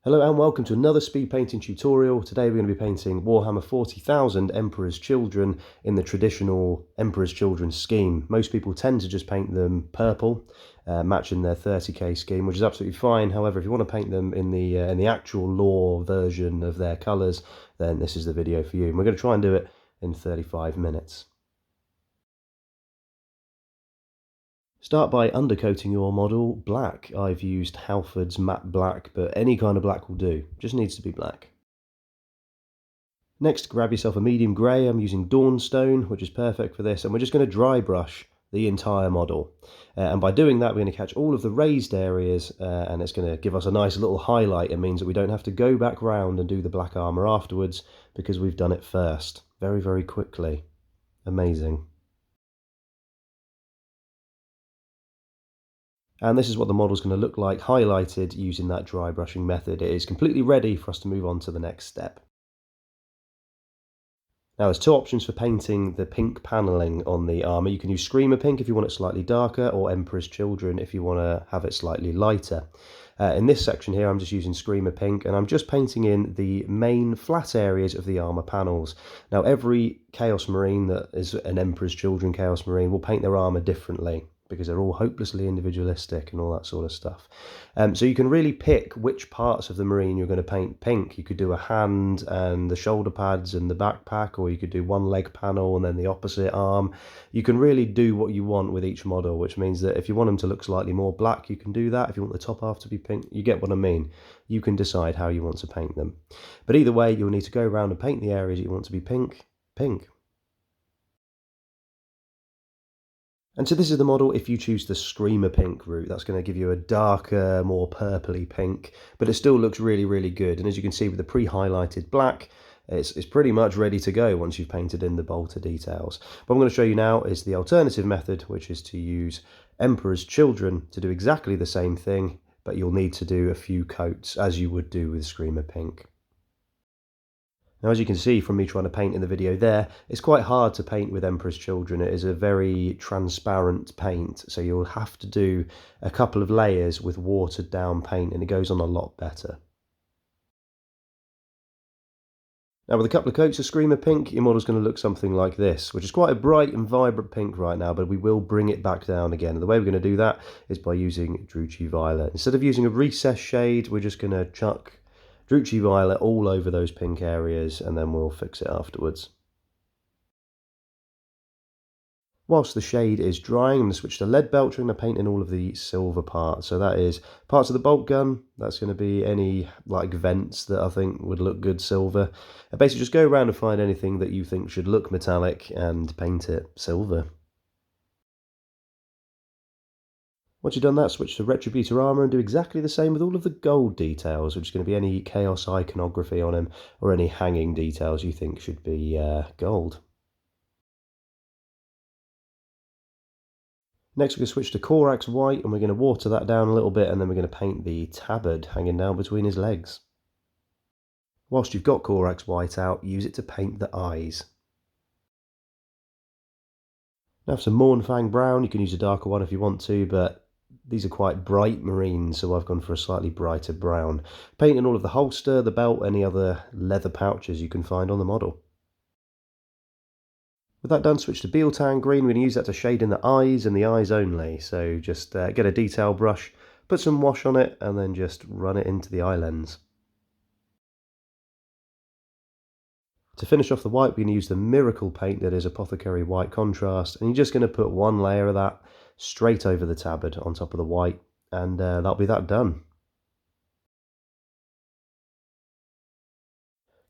Hello and welcome to another speed painting tutorial. Today we're going to be painting Warhammer 40,000 Emperor's Children in the traditional Emperor's Children scheme. Most people tend to just paint them purple, matching their 30k scheme, which is absolutely fine. However, if you want to paint them in the actual lore version of their colours, then this is the video for you. And we're going to try and do it in 35 minutes. Start by undercoating your model black. I've used Halfords Matte Black, but any kind of black will do. Just needs to be black. Next, grab yourself a medium grey. I'm using Dawnstone, which is perfect for this, and we're just going to dry brush the entire model. And by doing that, we're going to catch all of the raised areas, and it's going to give us a nice little highlight. It means that we don't have to go back round and do the black armour afterwards, because we've done it first. Very, very quickly. Amazing. And this is what the model is going to look like highlighted using that dry brushing method. It is completely ready for us to move on to the next step. Now there's two options for painting the pink panelling on the armour. You can use Screamer Pink if you want it slightly darker, or Emperor's Children if you want to have it slightly lighter. In this section here I'm just using Screamer Pink, and I'm just painting in the main flat areas of the armour panels. Now every Chaos Marine that is an Emperor's Children Chaos Marine will paint their armour differently, because they're all hopelessly individualistic and all that sort of stuff. So you can really pick which parts of the Marine you're going to paint pink. You could do a hand and the shoulder pads and the backpack, or you could do one leg panel and then the opposite arm. You can really do what you want with each model, which means that if you want them to look slightly more black, you can do that. If you want the top half to be pink, you get what I mean. You can decide how you want to paint them. But either way, you'll need to go around and paint the areas you want to be pink. And so this is the model if you choose the Screamer Pink route. That's going to give you a darker, more purpley pink, but it still looks really, really good. And as you can see with the pre-highlighted black, it's pretty much ready to go once you've painted in the bolter details. What I'm going to show you now is the alternative method, which is to use Emperor's Children to do exactly the same thing, but you'll need to do a few coats as you would do with Screamer Pink. Now, as you can see from me trying to paint in the video there, it's quite hard to paint with Emperor's Children. It is a very transparent paint, so you'll have to do a couple of layers with watered down paint, and it goes on a lot better. Now, with a couple of coats of Screamer Pink, your model's going to look something like this, which is quite a bright and vibrant pink right now, but we will bring it back down again. And the way we're going to do that is by using Druchii Violet. Instead of using a recessed shade, we're just going to chuck Druchii Violet all over those pink areas, and then we'll fix it afterwards. Whilst the shade is drying, I'm going to switch to Leadbelcher and paint in all of the silver parts. So that is parts of the bolt gun. That's going to be any like vents that I think would look good silver. And basically just go around and find anything that you think should look metallic and paint it silver. Once you've done that, switch to Retributor Armour and do exactly the same with all of the gold details, which is going to be any chaos iconography on him, or any hanging details you think should be gold. Next we're going to switch to Corax White, and we're going to water that down a little bit, and then we're going to paint the tabard hanging down between his legs. Whilst you've got Corax White out, use it to paint the eyes. Now for some Mournfang Brown, you can use a darker one if you want to, but these are quite bright marines, so I've gone for a slightly brighter brown. Paint in all of the holster, the belt, any other leather pouches you can find on the model. With that done, switch to Biel-Tan Green. We're going to use that to shade in the eyes and the eyes only. So just get a detail brush, put some wash on it, and then just run it into the eye lens. To finish off the white, we're going to use the Miracle paint that is Apothecary White Contrast, and you're just going to put one layer of that straight over the tabard on top of the white, and that'll be that done.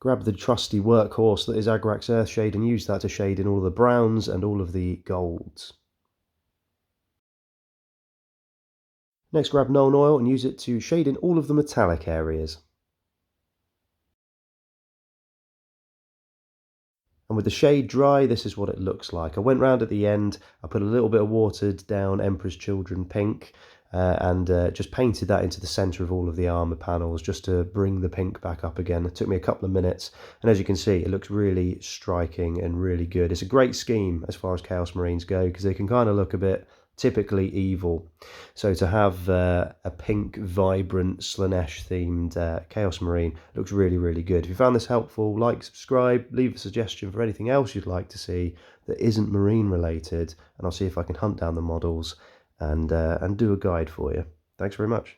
Grab the trusty workhorse that is Agrax Earthshade and use that to shade in all of the browns and all of the golds. Next, grab Nuln Oil and use it to shade in all of the metallic areas. And with the shade dry, this is what it looks like. I went round at the end, I put a little bit of watered down Emperor's Children pink, and just painted that into the centre of all of the armour panels just to bring the pink back up again. It took me a couple of minutes, and as you can see, it looks really striking and really good. It's a great scheme as far as Chaos Marines go, because they can kind of look a bit typically evil. So to have a pink, vibrant, Slaanesh-themed Chaos Marine looks really, really good. If you found this helpful, like, subscribe, leave a suggestion for anything else you'd like to see that isn't Marine related, and I'll see if I can hunt down the models and do a guide for you. Thanks very much.